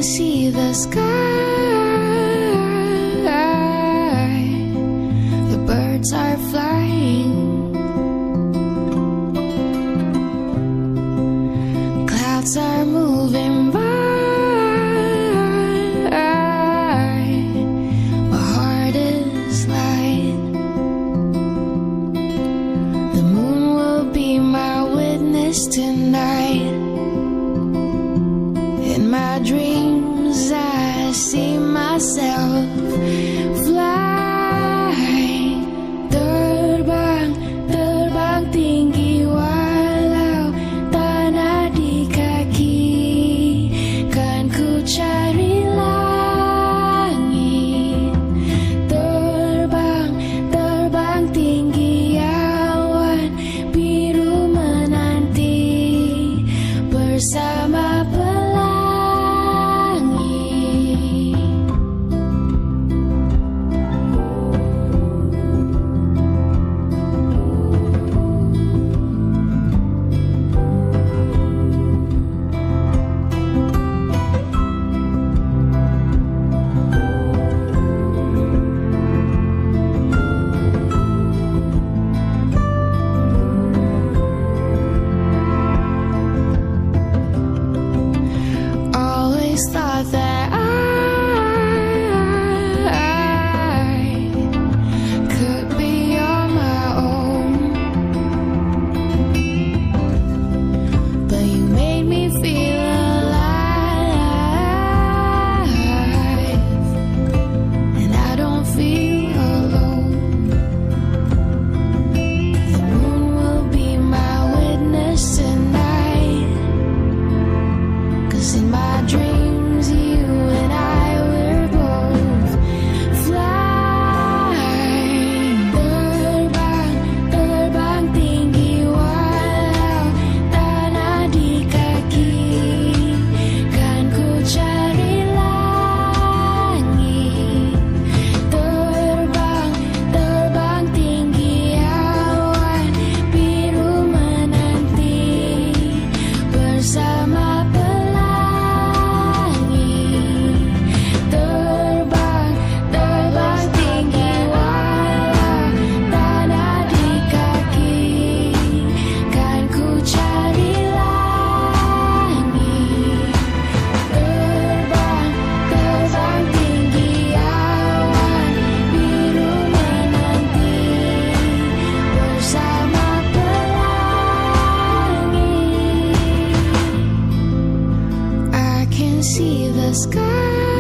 see the sky. The birds are flying. Clouds are moving by. My heart is light. The moon will be my witness tonight. In my dreams I see myself fly. Terbang, terbang tinggi walau tanah di kaki. Kan ku cari langit. Terbang, terbang tinggi awan biru menanti bersama pelangi. Always thought that I could be on my own, but you made me feel alive, and I don't feel alone. The moon will be my witness tonight, 'cause in my dreams you and I were both flying. Terbang, terbang tinggi walau tanah di kaki. Kan ku cari langit. Terbang, terbang tinggi awan biru menanti bersama pelangi. Terbang, terbang tinggi walau tanah di kaki. Kan ku cari langit. Terbang, terbang tinggi awan biru menanti bersama pelangi. I can see the sky.